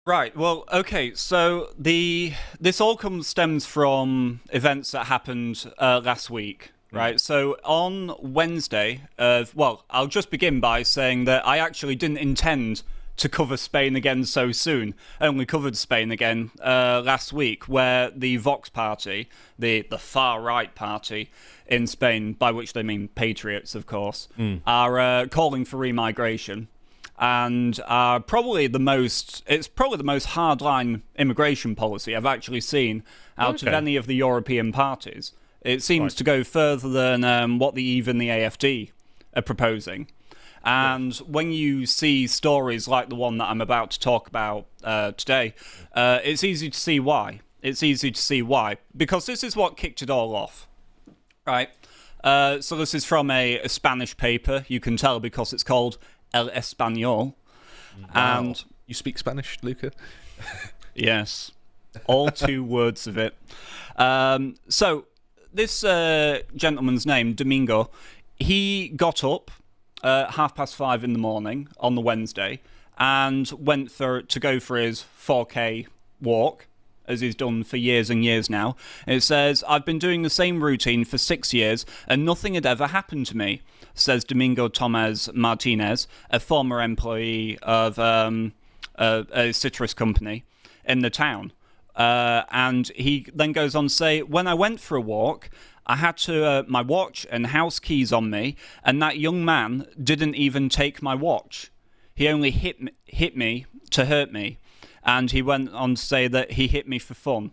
Right. Well, okay. So this all stems from events that happened last week. Right. So on Wednesday, well, I'll just begin by saying that I actually didn't intend to cover Spain again so soon. I only covered Spain again last week, where the Vox party, the far right party in Spain, by which they mean patriots, of course, are calling for remigration. And it's probably the most hardline immigration policy I've actually seen out of any of the European parties. It seems to go further than what even the AFD are proposing. And when you see stories like the one that I'm about to talk about today, it's easy to see why. It's easy to see why. Because this is what kicked it all off, right? So this is from a Spanish paper. You can tell because it's called El Español. Wow. And You speak Spanish, Luca? yes, all two words of it. So this gentleman's name, Domingo, he got up 5:30 in the morning on the Wednesday and went to go for his 4K walk, as he's done for years and years now. It says, "I've been doing the same routine for 6 years and nothing had ever happened to me," says Domingo Tomás Martinez, a former employee of a citrus company in the town. And he then goes on to say, "When I went for a walk, I had my watch and house keys on me, and that young man didn't even take my watch. He only hit me to hurt me." And he went on to say that he hit me for fun.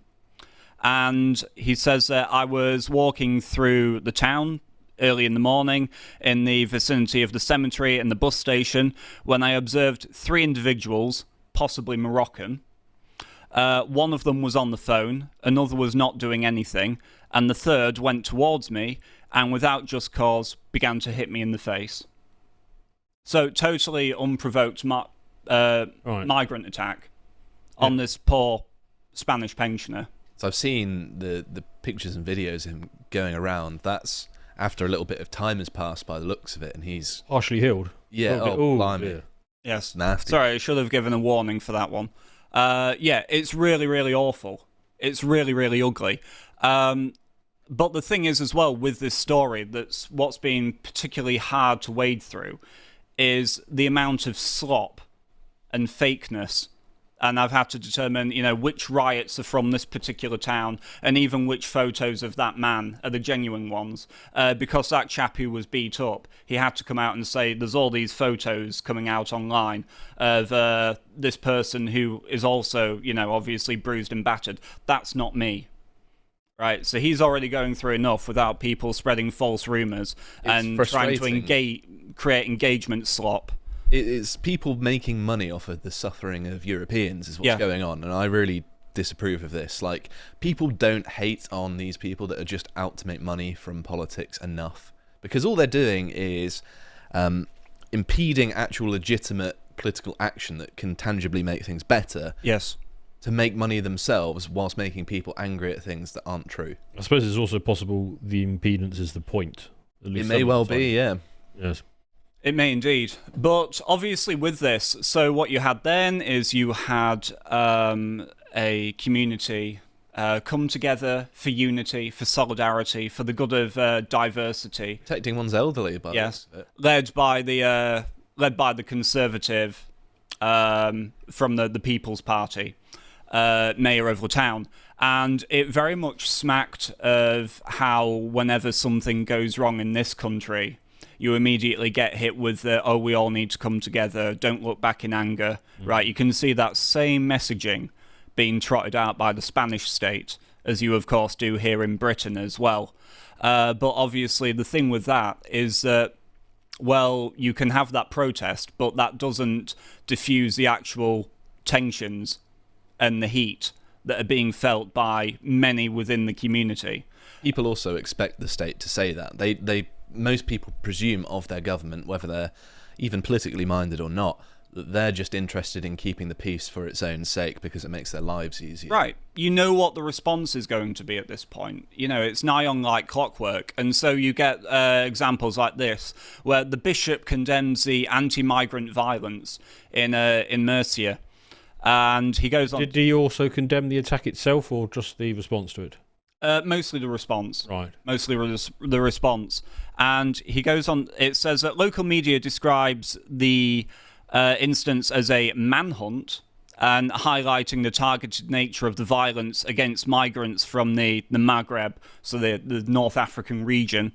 And he says that I was walking through the town early in the morning in the vicinity of the cemetery and the bus station when I observed three individuals, possibly Moroccan. One of them was on the phone, another was not doing anything, and the third went towards me and without just cause began to hit me in the face. So totally unprovoked migrant attack on this poor Spanish pensioner. So I've seen the pictures and videos of him going around. That's after a little bit of time has passed by the looks of it, and he's... Partially healed. Yeah, blimey. Yeah. Yes. Nasty. Sorry, I should have given a warning for that one. Yeah, it's really, really awful. It's really, really ugly. But the thing is, as well, with this story, that's what's been particularly hard to wade through, is the amount of slop and fakeness. And I've had to determine, which riots are from this particular town, and even which photos of that man are the genuine ones. Because that chap who was beat up, he had to come out and say, there's all these photos coming out online of this person who is also, obviously bruised and battered. That's not me. Right, so he's already going through enough without people spreading false rumours and trying to create engagement slop. It's people making money off of the suffering of Europeans is what's going on, and I really disapprove of this. Like, people don't hate on these people that are just out to make money from politics enough, because all they're doing is impeding actual legitimate political action that can tangibly make things better. Yes. To make money themselves whilst making people angry at things that aren't true. I suppose it's also possible the impedance is the point. At least it may well be, yeah. Yes. It may indeed. But obviously with this, so what you had then is you had a community come together for unity, for solidarity, for the good of diversity. Protecting one's elderly, by yes, led by the Conservative from the People's Party. Mayor of the town, and it very much smacked of how whenever something goes wrong in this country, you immediately get hit with the, oh, we all need to come together, don't look back in anger, right? You can see that same messaging being trotted out by the Spanish state, as you of course do here in Britain as well. But obviously the thing with that is that, well, you can have that protest, but that doesn't diffuse the actual tensions and the heat that are being felt by many within the community. People also expect the state to say that. Most people presume of their government, whether they're even politically minded or not, that they're just interested in keeping the peace for its own sake because it makes their lives easier. Right. You know what the response is going to be at this point. It's nigh on like clockwork. And so you get examples like this, where the bishop condemns the anti-migrant violence in Murcia. And he goes on. Did he also condemn the attack itself, or just the response to it? Mostly the response. Right. Mostly the response. And he goes on, it says that local media describes the instance as a manhunt, and highlighting the targeted nature of the violence against migrants from the Maghreb, so the North African region.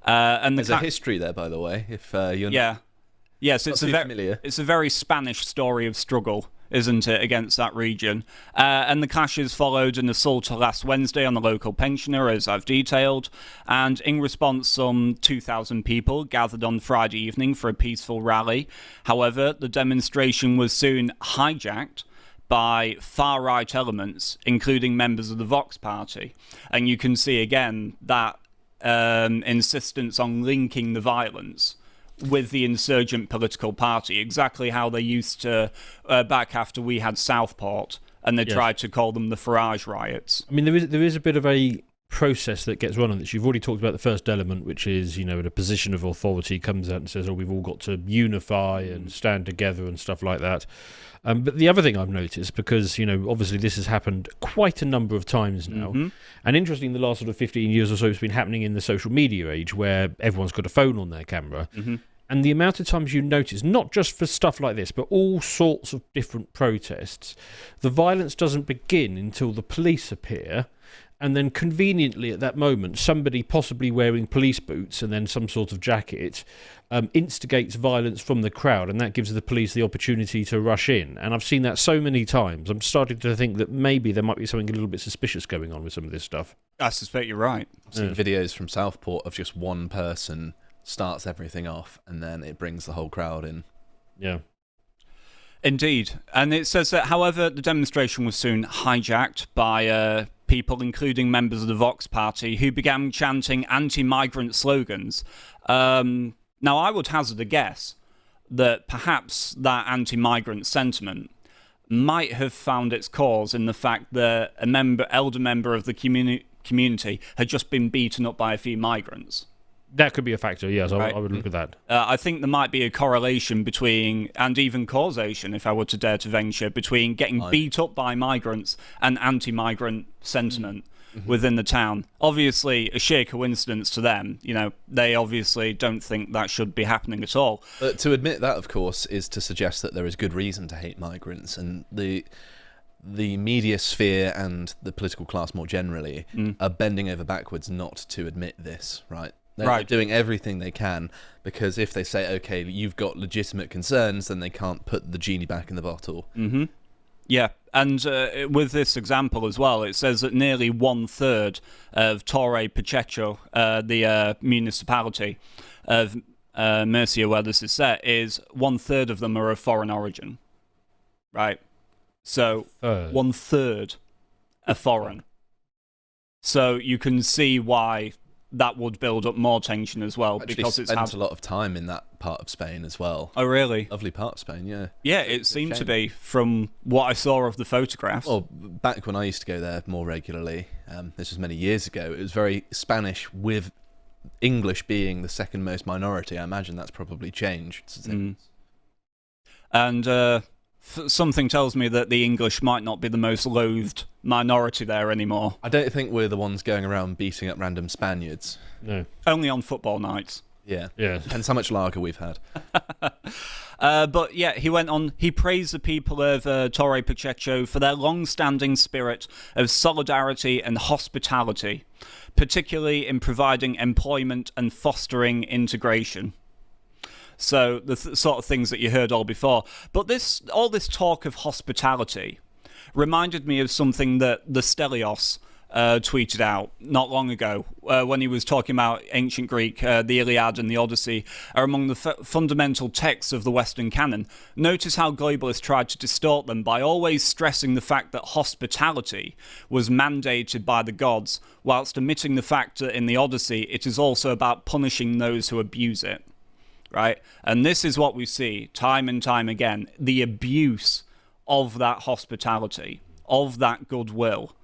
And There's a history there, by the way, if you're not Yes, it's familiar. It's a very Spanish story of struggle, isn't it, against that region? And the clashes followed an assault last Wednesday on the local pensioner, as I've detailed. And in response, some 2,000 people gathered on Friday evening for a peaceful rally. However, the demonstration was soon hijacked by far-right elements, including members of the Vox Party. And you can see, again, that insistence on linking the violence with the insurgent political party, exactly how they used to back after we had Southport, and they tried to call them the Farage riots. I mean, there is a bit of a process that gets run on this. You've already talked about the first element, which is, in a position of authority, comes out and says, we've all got to unify and stand together and stuff like that. But the other thing I've noticed, because, obviously this has happened quite a number of times now, and interestingly, the last sort of 15 years or so, it's been happening in the social media age, where everyone's got a phone on their camera. And the amount of times you notice, not just for stuff like this, but all sorts of different protests, the violence doesn't begin until the police appear, and then conveniently at that moment, somebody possibly wearing police boots and then some sort of jacket instigates violence from the crowd, and that gives the police the opportunity to rush in. And I've seen that so many times, I'm starting to think that maybe there might be something a little bit suspicious going on with some of this stuff. I suspect you're right. I've seen videos from Southport of just one person starts everything off, and then it brings the whole crowd in. Yeah. Indeed. And it says that, however, the demonstration was soon hijacked by people, including members of the Vox Party, who began chanting anti-migrant slogans. Now, I would hazard a guess that perhaps that anti-migrant sentiment might have found its cause in the fact that elder member of the community had just been beaten up by a few migrants. That could be a factor, yes. Right. I would look at that. I think there might be a correlation between, and even causation, if I were to dare to venture, between getting beat up by migrants and anti-migrant sentiment within the town. Obviously, a sheer coincidence to them. They obviously don't think that should be happening at all. But to admit that, of course, is to suggest that there is good reason to hate migrants, and the media sphere and the political class more generally are bending over backwards not to admit this, right? They're doing everything they can, because if they say, okay, you've got legitimate concerns, then they can't put the genie back in the bottle. Yeah, and with this example as well, it says that nearly 1/3 of Torre Pacheco, the municipality of Murcia where this is set, is 1/3 of them are of foreign origin. Right? So 1/3 are foreign. So you can see why that would build up more tension as well. Because it's spent a lot of time in that part of Spain as well. Oh, really? Lovely part of Spain, yeah. Yeah, it seemed to be, from what I saw of the photographs. Well, back when I used to go there more regularly, this was many years ago, it was very Spanish, with English being the second most minority. I imagine that's probably changed. And something tells me that the English might not be the most loathed minority there anymore. I don't think we're the ones going around beating up random Spaniards. No. Only on football nights. Yeah. And how much lager we've had. But yeah, he went on, he praised the people of Torre Pacheco for their long-standing spirit of solidarity and hospitality, particularly in providing employment and fostering integration. So the sort of things that you heard all before. But all this talk of hospitality reminded me of something that the Stellios tweeted out not long ago when he was talking about ancient Greek. The Iliad and the Odyssey are among the fundamental texts of the Western canon. Notice how globalists tried to distort them by always stressing the fact that hospitality was mandated by the gods, whilst omitting the fact that in the Odyssey it is also about punishing those who abuse it. Right? And this is what we see time and time again, the abuse of that hospitality, of that goodwill,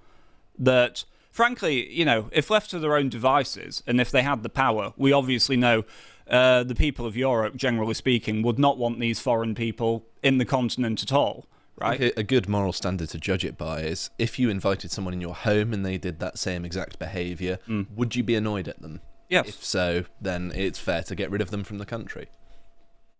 that, frankly, if left to their own devices, and if they had the power, we obviously know the people of Europe, generally speaking, would not want these foreign people in the continent at all, right? I think a good moral standard to judge it by is if you invited someone in your home and they did that same exact behaviour, would you be annoyed at them? Yes. If so, then it's fair to get rid of them from the country.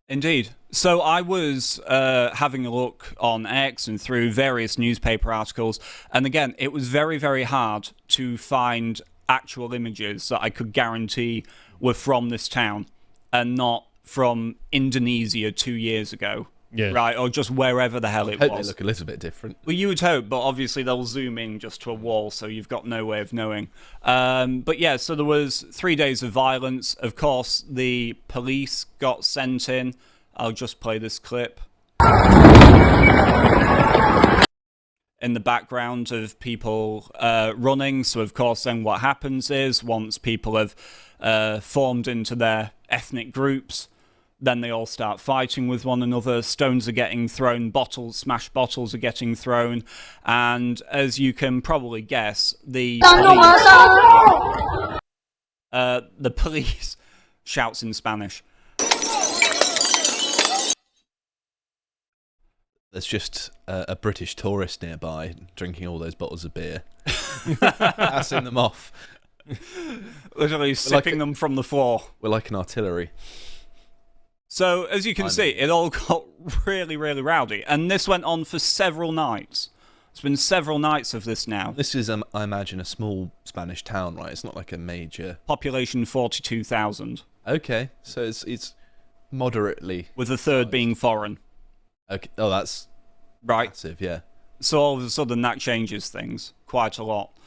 Indeed. So I was having a look on X and through various newspaper articles, and again, it was very, very hard to find actual images that I could guarantee were from this town and not from Indonesia 2 years ago. Yeah. Right, or just wherever the hell it I hope was. they look a little bit different. Well, you would hope, but obviously they'll zoom in just to a wall, so you've got no way of knowing. But yeah, so there was 3 days of violence. Of course, the police got sent in. I'll just play this clip. In the background of people running. So, of course, then what happens is once people have formed into their ethnic groups, then they all start fighting with one another. Stones are getting thrown, smashed bottles are getting thrown. And as you can probably guess, the police shouts in Spanish. There's just a British tourist nearby drinking all those bottles of beer, passing them off. Literally sipping them from the floor. We're like an artillery. So, as you can see, it all got really, really rowdy. And this went on for several nights. It's been several nights of this now. This is, I imagine, a small Spanish town, right? It's not like a major... Population 42,000. Okay, so it's moderately... With a third being foreign. Okay. Oh, that's right. Massive, yeah. So all of a sudden that changes things quite a lot.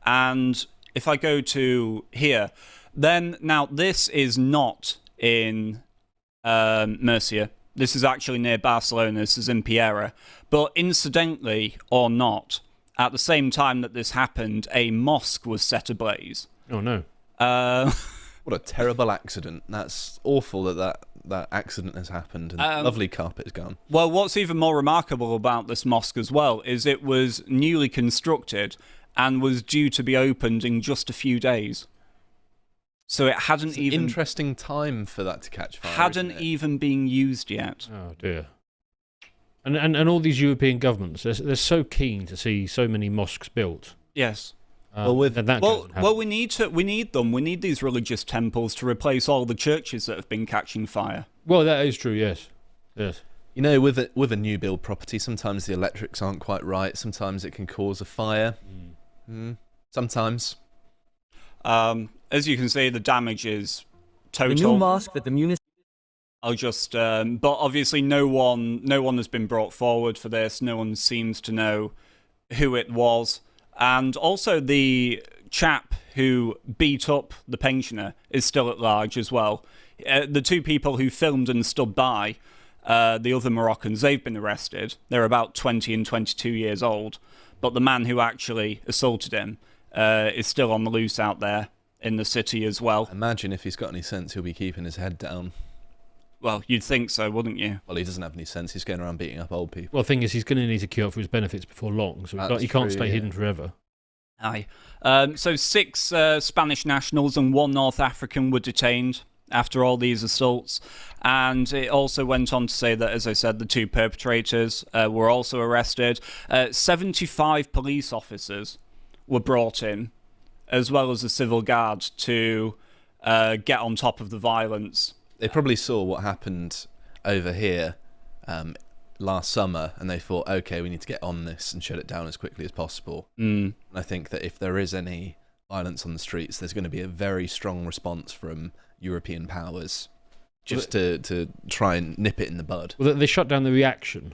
And if I go to here, then now this is not in Murcia. This is actually near Barcelona. This is in Piera. But incidentally or not, at the same time that this happened, a mosque was set ablaze. Oh, no. What a terrible accident. That's awful that accident has happened and lovely carpet is gone. Well, what's even more remarkable about this mosque as well is it was newly constructed and was due to be opened in just a few days. So it hadn't it's even... interesting time for that to catch fire. Hadn't even been used yet. Oh, dear. And all these European governments, they're so keen to see so many mosques built. Yes. Well, we need them. We need these religious temples to replace all the churches that have been catching fire. Well, that is true. Yes. You know, with a new build property, sometimes the electrics aren't quite right. Sometimes it can cause a fire. Sometimes. As you can see, the damage is total. The new mosque that the municipality. I'll just, but obviously, no one has been brought forward for this. No one seems to know who it was. And also the chap who beat up the pensioner is still at large as well. The two people who filmed and stood by, the other Moroccans, they've been arrested. They're about 20 and 22 years old. But the man who actually assaulted him is still on the loose out there in the city as well. Imagine if he's got any sense, he'll be keeping his head down. Well, you'd think so, wouldn't you? Well, he doesn't have any sense. He's going around beating up old people. Well, the thing is, he's going to need to queue up for his benefits before long, so he can't stay hidden forever. Aye. So 6 Spanish nationals and 1 North African were detained after all these assaults. And it also went on to say that, as I said, the 2 perpetrators were also arrested. 75 police officers were brought in, as well as a civil guard, to get on top of the violence. They probably saw what happened over here last summer, and they thought, okay, we need to get on this and shut it down as quickly as possible. And I think that if there is any violence on the streets, there's going to be a very strong response from European powers just to try and nip it in the bud. Well, they shut down the reaction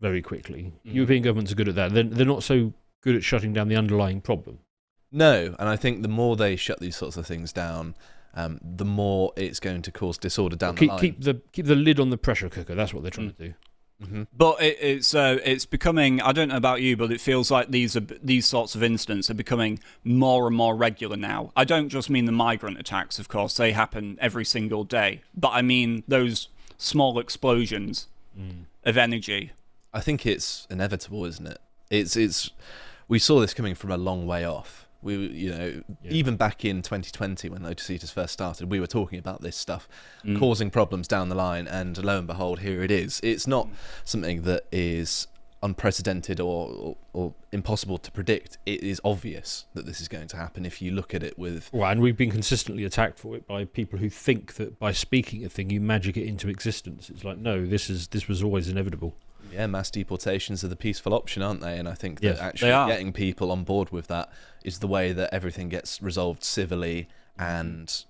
very quickly. European governments are good at that. They're not so good at shutting down the underlying problem. No, and I think the more they shut these sorts of things down, the more it's going to cause disorder down the line. Keep the lid on the pressure cooker. That's what they're trying to do. But it's becoming, I don't know about you, but it feels like these sorts of incidents are becoming more and more regular now. I don't just mean the migrant attacks, of course, they happen every single day, but I mean those small explosions of energy. I think it's inevitable, isn't it? We saw this coming from a long way off. Even back in 2020 when Lotus first started, we were talking about this stuff causing problems down the line, and lo and behold, here it is. It's not something that is unprecedented or impossible to predict, it is obvious that this is going to happen if you look at it with... Well, and we've been consistently attacked for it by people who think that by speaking a thing you magic it into existence. It's like, no, this was always inevitable. Yeah, mass deportations are the peaceful option, aren't they? And I think that Yes, actually getting people on board with that is the way that everything gets resolved civilly and,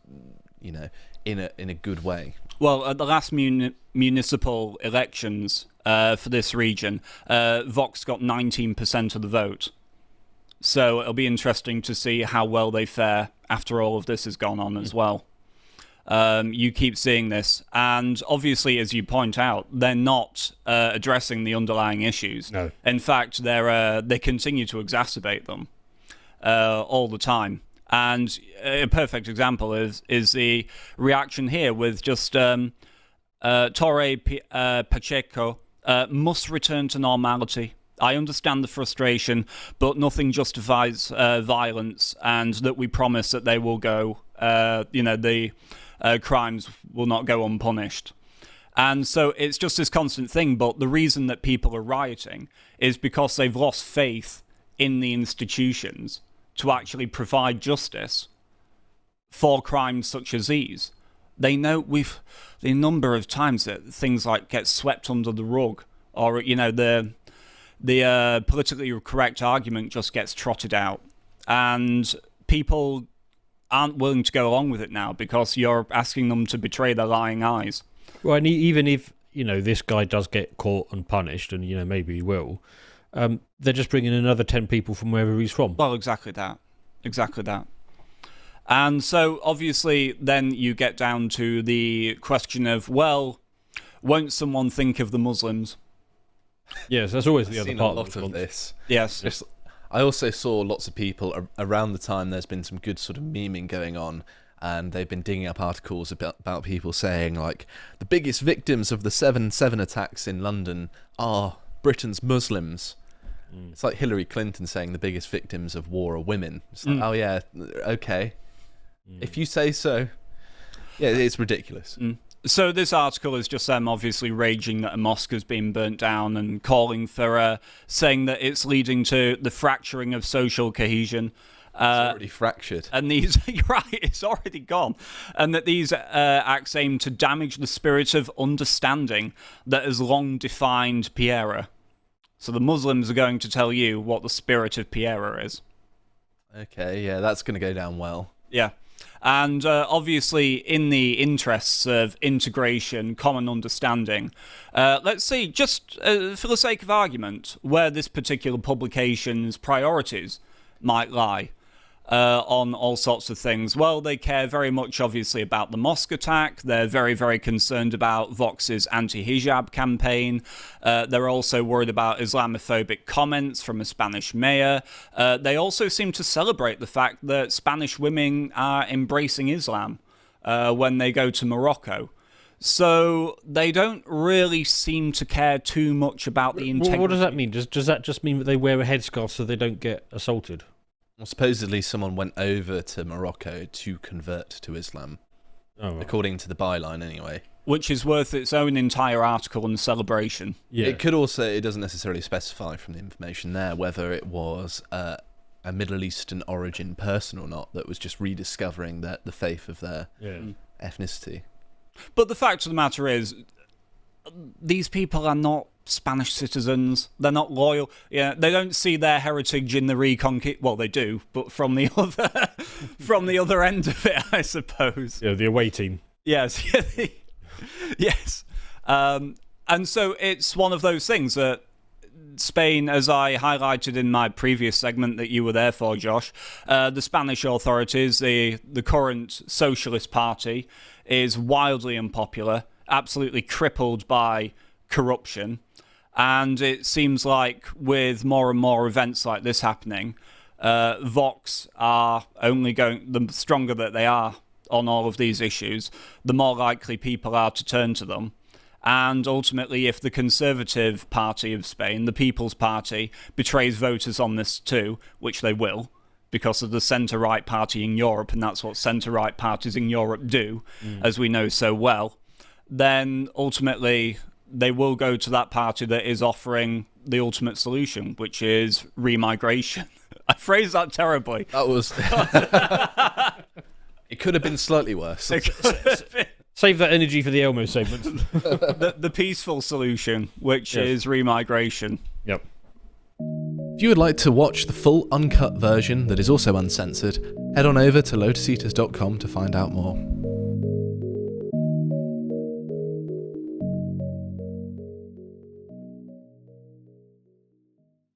in a good way. Well, at the last municipal elections for this region, Vox got 19% of the vote. So it'll be interesting to see how well they fare after all of this has gone on as well. You keep seeing this, and obviously, as you point out, they're not addressing the underlying issues. No. In fact, they continue to exacerbate them all the time. And a perfect example is the reaction here with just Torre Pacheco must return to normality. I understand the frustration, but nothing justifies violence, and that we promise that they will go, the crimes will not go unpunished. And so it's just this constant thing, but the reason that people are rioting is because they've lost faith in the institutions to actually provide justice for crimes such as these. They know the number of times that things like get swept under the rug, or the politically correct argument just gets trotted out, and people aren't willing to go along with it now because you're asking them to betray their lying eyes. Well, and even if this guy does get caught and punished, and maybe he will, they're just bringing another 10 people from wherever he's from. Well, exactly that. And so, obviously, then you get down to the question of, well, won't someone think of the Muslims? Yes, that's always the I've other seen part a lot of this. Yes. I also saw lots of people around the time there's been some good sort of memeing going on, and they've been digging up articles about people saying, like, the biggest victims of the 7/7 attacks in London are Britain's Muslims. It's like Hillary Clinton saying the biggest victims of war are women. It's like, oh yeah, okay. If you say so. Yeah, it's ridiculous. So this article is just them obviously raging that a mosque has been burnt down and calling for, saying that it's leading to the fracturing of social cohesion. It's already fractured. And these, you're right, it's already gone. And that these acts aim to damage the spirit of understanding that has long defined Piera. So the Muslims are going to tell you what the spirit of Piera is. Okay, yeah, that's going to go down well. Yeah. And obviously, in the interests of integration, common understanding, let's see, just for the sake of argument, where this particular publication's priorities might lie on all sorts of things. Well, they care very much, obviously, about the mosque attack. They're very, very concerned about Vox's anti-hijab campaign. They're also worried about Islamophobic comments from a Spanish mayor. They also seem to celebrate the fact that Spanish women are embracing Islam when they go to Morocco. So they don't really seem to care too much about the integrity. What does that mean? Does that just mean that they wear a headscarf so they don't get assaulted? Well, supposedly someone went over to Morocco to convert to Islam. Oh, right. According to the byline, anyway. Which is worth its own entire article and celebration. Yeah. It could also, it doesn't necessarily specify from the information there whether it was a Middle Eastern origin person or not that was just rediscovering the faith of their ethnicity. But the fact of the matter is, these people are not Spanish citizens. They're not loyal. Yeah, they don't see their heritage in the reconquista. Well, they do, but from the other end of it, I suppose. Yeah, the away team. Yes, yes. And so it's one of those things that Spain, as I highlighted in my previous segment that you were there for, Josh, the Spanish authorities, the current Socialist Party, is wildly unpopular, absolutely crippled by corruption. And it seems like with more and more events like this happening, Vox are only going, the stronger that they are on all of these issues, the more likely people are to turn to them. And ultimately, if the Conservative Party of Spain, the People's Party, betrays voters on this too, which they will, because of the centre-right party in Europe, and that's what centre-right parties in Europe do, as we know so well, then ultimately they will go to that party that is offering the ultimate solution, which is remigration. I phrased that terribly. That was... It could have been slightly worse. Save that energy for the Elmo segment. The peaceful solution, which is remigration. Yep. If you would like to watch the full uncut version that is also uncensored, head on over to lotuseaters.com to find out more.